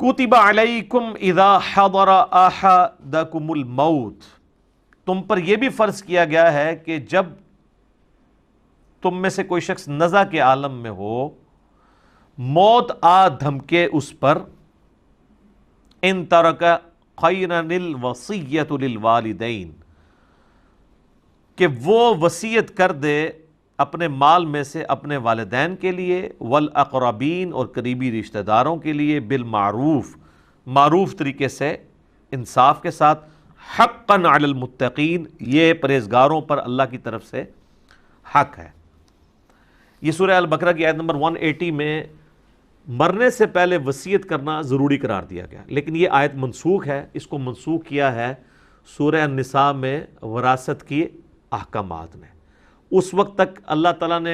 کتب علیکم اذا حضر احدکم الموت، تم پر یہ بھی فرض کیا گیا ہے کہ جب تم میں سے کوئی شخص نزع کے عالم میں ہو، موت آ دھمکے اس پر، ان ترک خیرا الوصیۃ للوالدین، کہ وہ وصیت کر دے اپنے مال میں سے اپنے والدین کے لیے، والاقربین اور قریبی رشتہ داروں کے لیے، بالمعروف معروف طریقے سے، انصاف کے ساتھ، حقا علی المتقین، یہ پرہیزگاروں پر اللہ کی طرف سے حق ہے۔ یہ سورہ البقرہ کی آیت نمبر 180 میں مرنے سے پہلے وصیت کرنا ضروری قرار دیا گیا، لیکن یہ آیت منسوخ ہے، اس کو منسوخ کیا ہے سورہ النساء میں وراثت کی احکامات نے۔ اس وقت تک اللہ تعالیٰ نے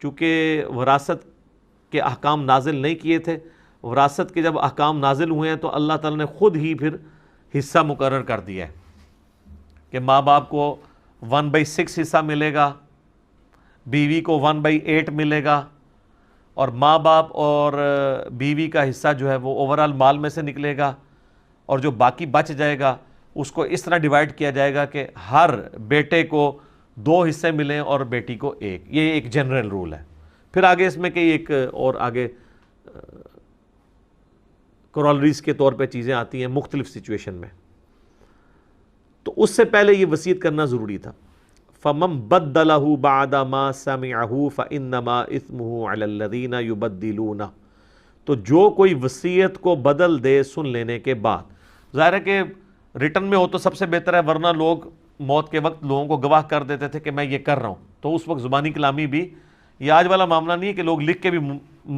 چونکہ وراثت کے احکام نازل نہیں کیے تھے، وراثت کے جب احکام نازل ہوئے ہیں تو اللہ تعالیٰ نے خود ہی پھر حصہ مقرر کر دیا ہے کہ ماں باپ کو 1/6 حصہ ملے گا، بیوی کو 1/8 ملے گا، اور ماں باپ اور بیوی کا حصہ جو ہے وہ اوورال مال میں سے نکلے گا، اور جو باقی بچ جائے گا اس کو اس طرح ڈیوائیڈ کیا جائے گا کہ ہر بیٹے کو 2 حصے ملیں اور بیٹی کو 1۔ یہ ایک جنرل رول ہے۔ پھر آگے اس میں کئی ایک اور آگے کورالریز کے طور پہ چیزیں آتی ہیں مختلف سچویشن میں، تو اس سے پہلے یہ وصیت کرنا ضروری تھا۔ فَمَن بَدَّلَهُ بَعْدَ مَا سَمِعَهُ فَإِنَّمَا إِثْمُهُ عَلَى الَّذِينَ يُبَدِّلُونَ، تو جو کوئی وصیت کو بدل دے سن لینے کے بعد، ظاہر ہے کہ ریٹن میں ہو تو سب سے بہتر ہے، ورنہ لوگ موت کے وقت لوگوں کو گواہ کر دیتے تھے کہ میں یہ کر رہا ہوں، تو اس وقت زبانی کلامی بھی، یہ آج والا معاملہ نہیں ہے کہ لوگ لکھ کے بھی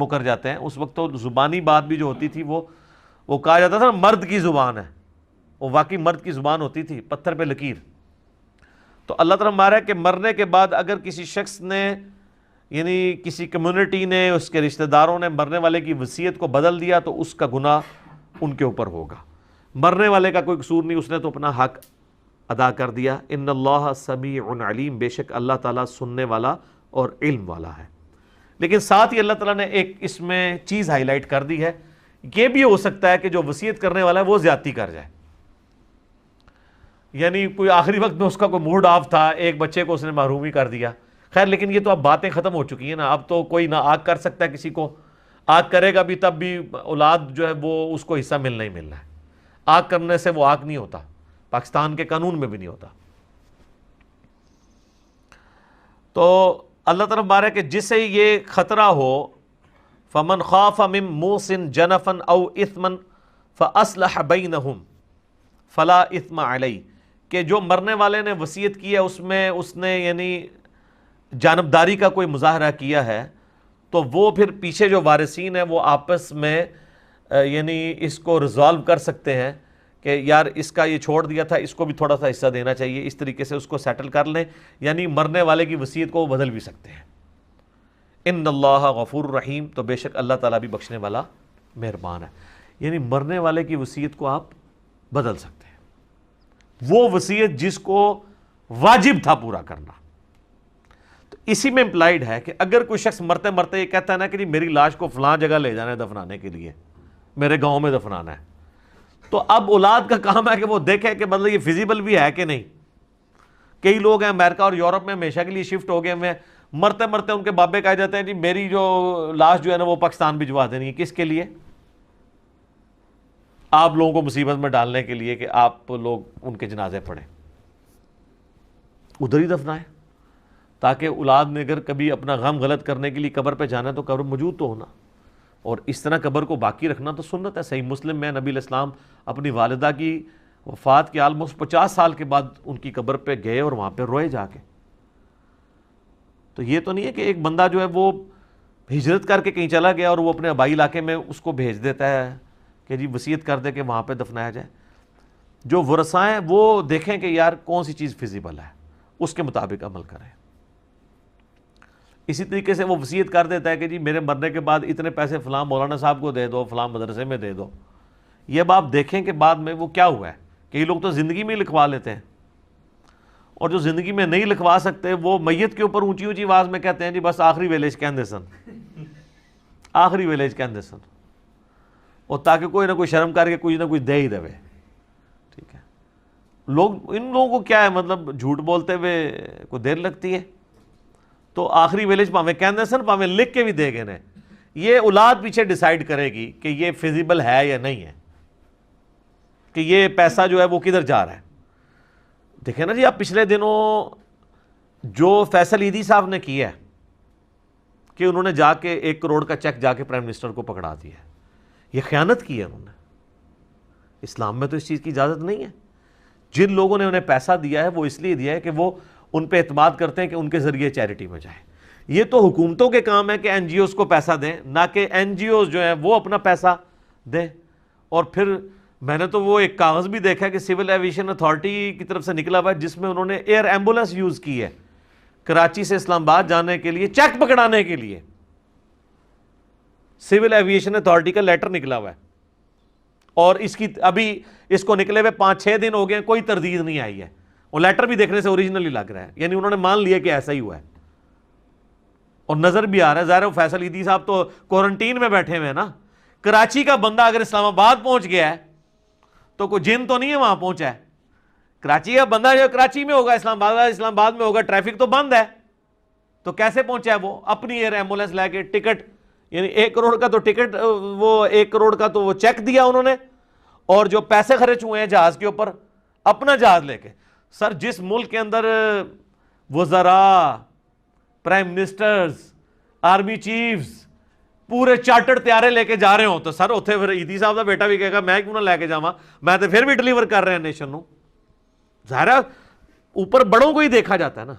مکر جاتے ہیں، اس وقت تو زبانی بات بھی جو ہوتی تھی وہ کہا جاتا تھا مرد کی زبان ہے، وہ واقعی مرد کی زبان ہوتی تھی، پتھر پہ لکیر۔ تو اللہ تعالیٰ ہمارا ہے کہ مرنے کے بعد اگر کسی شخص نے، یعنی کسی کمیونٹی نے، اس کے رشتہ داروں نے مرنے والے کی وصیت کو بدل دیا تو اس کا گناہ ان کے اوپر ہوگا۔ مرنے والے کا کوئی قصور نہیں، اس نے تو اپنا حق ادا کر دیا۔ ان اللہ سمیع علیم، بے شک اللہ تعالیٰ سننے والا اور علم والا ہے۔ لیکن ساتھ ہی اللہ تعالیٰ نے ایک اس میں چیز ہائی لائٹ کر دی ہے، یہ بھی ہو سکتا ہے کہ جو وصیت کرنے والا ہے وہ زیادتی کر جائے، یعنی کوئی آخری وقت میں اس کا کوئی موڈ آف تھا، ایک بچے کو اس نے محروم ہی کر دیا۔ خیر لیکن یہ تو اب باتیں ختم ہو چکی ہیں نا، اب تو کوئی نہ آگ کر سکتا ہے کسی کو، آگ کرے گا بھی تب بھی اولاد جو ہے وہ اس کو حصہ ملنا ہی ملنا ہے، آگ کرنے سے وہ آگ نہیں ہوتا، پاکستان کے قانون میں بھی نہیں ہوتا۔ تو اللہ تعالیٰ بارے کہ جسے یہ خطرہ ہو، فمن خاف من موص جنفا او اثما فاصلح بینہم فلا اثم علیہ، کہ جو مرنے والے نے وصیت کی ہے اس میں اس نے یعنی جانبداری کا کوئی مظاہرہ کیا ہے، تو وہ پھر پیچھے جو وارثین ہیں وہ آپس میں یعنی اس کو ریزالو کر سکتے ہیں کہ یار اس کا یہ چھوڑ دیا تھا، اس کو بھی تھوڑا سا حصہ دینا چاہیے، اس طریقے سے اس کو سیٹل کر لیں، یعنی مرنے والے کی وصیت کو وہ بدل بھی سکتے ہیں۔ ان اللہ غفور رحیم، تو بے شک اللہ تعالیٰ بھی بخشنے والا مہربان ہے، یعنی مرنے والے کی وصیت کو آپ بدل سکتے ہیں، وہ وصیت جس کو واجب تھا پورا کرنا۔ تو اسی میں امپلائیڈ ہے کہ اگر کوئی شخص مرتے مرتے یہ کہتا ہے نا کہ جی میری لاش کو فلاں جگہ لے جانا ہے دفنانے کے لیے، میرے گاؤں میں دفنانا ہے، تو اب اولاد کا کام ہے کہ وہ دیکھے کہ مطلب یہ فیزیبل بھی ہے کہ نہیں۔ کئی لوگ ہیں امریکہ اور یورپ میں ہمیشہ کے لیے شفٹ ہو گئے ہوئے ہیں، مرتے مرتے ان کے بابے کہے جاتے ہیں جی میری جو لاش جو ہے نا وہ پاکستان بھجوا دینی ہے، کس کے لیے؟ آپ لوگوں کو مصیبت میں ڈالنے کے لیے کہ آپ لوگ ان کے جنازے پڑھیں، ادھر ہی دفنائیں، تاکہ اولاد نے اگر کبھی اپنا غم غلط کرنے کے لیے قبر پہ جانا ہے تو قبر موجود تو ہونا، اور اس طرح قبر کو باقی رکھنا تو سنت ہے۔ صحیح مسلم میں نبی علیہ السلام اپنی والدہ کی وفات کے آلموسٹ 50 سال کے بعد ان کی قبر پہ گئے اور وہاں پہ روئے جا کے۔ تو یہ تو نہیں ہے کہ ایک بندہ جو ہے وہ ہجرت کر کے کہیں چلا گیا اور وہ اپنے آبائی علاقے میں اس کو بھیج دیتا ہے کہ جی وصیت کر دے کہ وہاں پہ دفنایا جائے۔ جو ورثاء ہیں وہ دیکھیں کہ یار کون سی چیز فیزیبل ہے، اس کے مطابق عمل کریں۔ اسی طریقے سے وہ وصیت کر دیتا ہے کہ جی میرے مرنے کے بعد اتنے پیسے فلاں مولانا صاحب کو دے دو، فلاں مدرسے میں دے دو۔ یہ اب آپ دیکھیں کہ بعد میں وہ کیا ہوا ہے، کئی لوگ تو زندگی میں ہی لکھوا لیتے ہیں، اور جو زندگی میں نہیں لکھوا سکتے وہ میت کے اوپر اونچی اونچی آواز میں کہتے ہیں جی بس آخری ویلیج کہندے سن، آخری ویلیج کہندے سن۔ اور تاکہ کوئی نہ کوئی شرم کر کے کچھ نہ کچھ دے ہی دے. ٹھیک ہے, ان لوگوں کو کیا ہے, مطلب جھوٹ بولتے ہوئے کوئی دیر لگتی ہے. تو آخری ویلیج پاویں کہندے سن پاویں لکھ کے بھی دے گئے نے, یہ اولاد پیچھے ڈیسائیڈ کرے گی کہ یہ فیزیبل ہے یا نہیں ہے, کہ یہ پیسہ جو ہے وہ کدھر جا رہا ہے. دیکھیں نا جی, آپ پچھلے دنوں جو فیصل عیدی صاحب نے کیا ہے کہ انہوں نے جا کے 1 کروڑ کا چیک جا کے پرائم منسٹر کو پکڑا دیا ہے, یہ خیانت کی ہے انہوں نے. اسلام میں تو اس چیز کی اجازت نہیں ہے. جن لوگوں نے انہیں پیسہ دیا ہے وہ اس لیے دیا ہے کہ وہ ان پہ اعتماد کرتے ہیں کہ ان کے ذریعے چیریٹی میں جائے. یہ تو حکومتوں کے کام ہے کہ این جی اوز کو پیسہ دیں, نہ کہ این جی اوز جو ہیں وہ اپنا پیسہ دیں. اور پھر میں نے تو وہ ایک کاغذ بھی دیکھا کہ سول ایویشن اتھارٹی کی طرف سے نکلا ہوا ہے جس میں انہوں نے ایئر ایمبولینس یوز کی ہے کراچی سے اسلام آباد جانے کے لیے, چیک پکڑانے کے لیے. سول ایویشن اتھارٹی کا لیٹر نکلا ہوا ہے, اور اس کی ابھی اس کو نکلے ہوئے 5-6 دن ہو گئے, کوئی تردید نہیں آئی ہے. وہ لیٹر بھی دیکھنے سے اوریجنلی لگ رہا ہے, یعنی انہوں نے مان لیا کہ ایسا ہی ہوا ہے, اور نظر بھی آ رہا ہے. ظاہر ہے فیصل عیدی صاحب تو کوارنٹین میں بیٹھے ہوئے ہیں نا. کراچی کا بندہ اگر اسلام آباد پہنچ گیا ہے تو کوئی جن تو نہیں ہے وہاں پہنچا ہے. کراچی کا بندہ جو کراچی میں ہوگا, اسلام آباد میں ہوگا, ٹریفک تو بند ہے, تو کیسے پہنچا ہے وہ؟ اپنی ایئر ایمبولینس لے کے, ٹکٹ, یعنی 1 کروڑ کا تو ٹکٹ, وہ 1 کروڑ کا تو وہ چیک دیا انہوں نے, اور جو پیسے خرچ ہوئے ہیں جہاز کے اوپر, اپنا جہاز لے کے. سر جس ملک کے اندر وزراء, پرائم منسٹرز, آرمی چیفز پورے چارٹرڈ طیارے لے کے جا رہے ہوں, تو سر اتنے پھر عیدی صاحب کا بیٹا بھی کہے گا میں کیوں نہ لے کے جاواں, میں تو پھر بھی ڈلیور کر رہے ہیں نیشن نو. ظاہر ہے اوپر بڑوں کو ہی دیکھا جاتا ہے نا.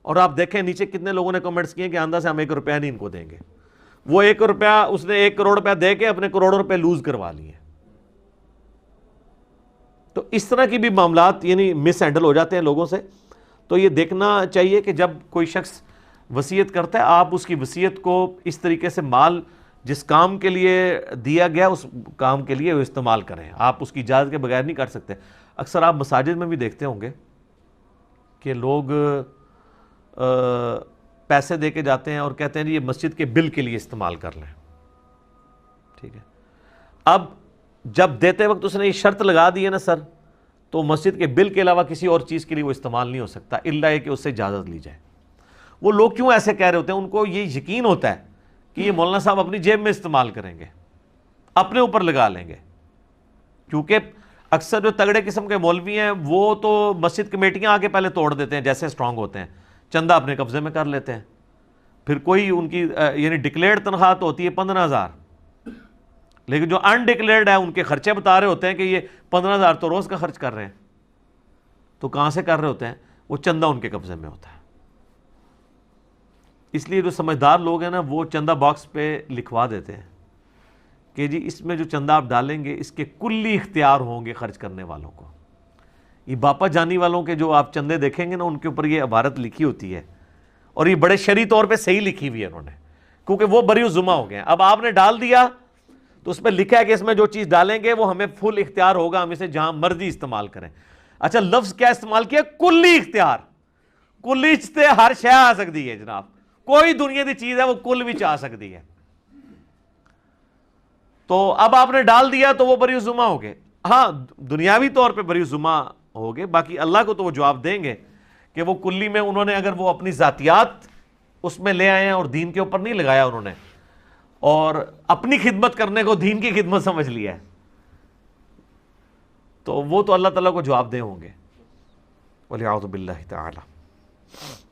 اور آپ دیکھیں نیچے کتنے لوگوں نے کمنٹس کیے کہ آندہ سے ہم 1 روپیہ نہیں ان کو دیں گے. وہ 1 روپیہ اس نے 1 کروڑ روپیہ دے کے اپنے کروڑوں روپے لوز کروا لیے. تو اس طرح کی بھی معاملات یعنی مس ہینڈل ہو جاتے ہیں لوگوں سے. تو یہ دیکھنا چاہیے کہ جب کوئی شخص وصیت کرتا ہے, آپ اس کی وصیت کو اس طریقے سے مال جس کام کے لیے دیا گیا اس کام کے لیے وہ استعمال کریں. آپ اس کی اجازت کے بغیر نہیں کر سکتے. اکثر آپ مساجد میں بھی دیکھتے ہوں گے کہ لوگ پیسے دے کے جاتے ہیں اور کہتے ہیں جی یہ مسجد کے بل کے لیے استعمال کر لیں. ٹھیک ہے, اب جب دیتے وقت اس نے یہ شرط لگا دی ہے نا سر, تو مسجد کے بل کے علاوہ کسی اور چیز کے لیے وہ استعمال نہیں ہو سکتا الا یہ کہ اس سے اجازت لی جائے. وہ لوگ کیوں ایسے کہہ رہے ہوتے ہیں؟ ان کو یہ یقین ہوتا ہے کہ یہ مولانا صاحب اپنی جیب میں استعمال کریں گے, اپنے اوپر لگا لیں گے. کیونکہ اکثر جو تگڑے قسم کے مولوی ہیں وہ تو مسجد کمیٹیاں آگے پہلے توڑ دیتے ہیں جیسے اسٹرانگ ہوتے ہیں, چندہ اپنے قبضے میں کر لیتے ہیں. پھر کوئی ان کی یعنی ڈکلیئرڈ تنخواہ تو ہوتی ہے 15,000, لیکن جو انڈکلیئرڈ ہے ان کے خرچے بتا رہے ہوتے ہیں کہ یہ 15,000 تو روز کا خرچ کر رہے ہیں. تو کہاں سے کر رہے ہوتے ہیں؟ وہ چندہ ان کے قبضے میں ہوتا ہے. اس لیے جو سمجھدار لوگ ہیں نا وہ چندہ باکس پہ لکھوا دیتے ہیں کہ جی اس میں جو چندہ آپ ڈالیں گے اس کے کلی اختیار ہوں گے خرچ کرنے والوں کو. یہ باپا جانی والوں کے جو آپ چندے دیکھیں گے نا ان کے اوپر یہ عبارت لکھی ہوتی ہے, اور یہ بڑے شرعی طور پہ صحیح لکھی ہوئی ہے انہوں نے, کیونکہ وہ بری الذمہ ہو گئے ہیں. اب آپ نے ڈال دیا تو اس پہ لکھا ہے کہ اس میں جو چیز ڈالیں گے وہ ہمیں فل اختیار ہوگا, ہم اسے جہاں مرضی استعمال کریں. اچھا لفظ کیا استعمال کیا؟ کلی اختیار. کلی سے ہر شے آ سکتی ہے جناب, کوئی دنیا کی چیز ہے وہ کل بھی آ سکتی ہے. تو اب آپ نے ڈال دیا تو وہ بری الذمہ ہو گئے. ہاں دنیاوی طور پہ بری الذمہ ہو گئے, باقی اللہ کو تو وہ جواب دیں گے کہ وہ کلی میں انہوں نے اگر وہ اپنی ذاتیات اس میں لے آئے ہیں اور دین کے اوپر نہیں لگایا انہوں نے, اور اپنی خدمت کرنے کو دین کی خدمت سمجھ لیا ہے, تو وہ تو اللہ تعالیٰ کو جواب دے ہوں گے. وَلِعَوْذُ بِاللَّهِ تَعَالَى.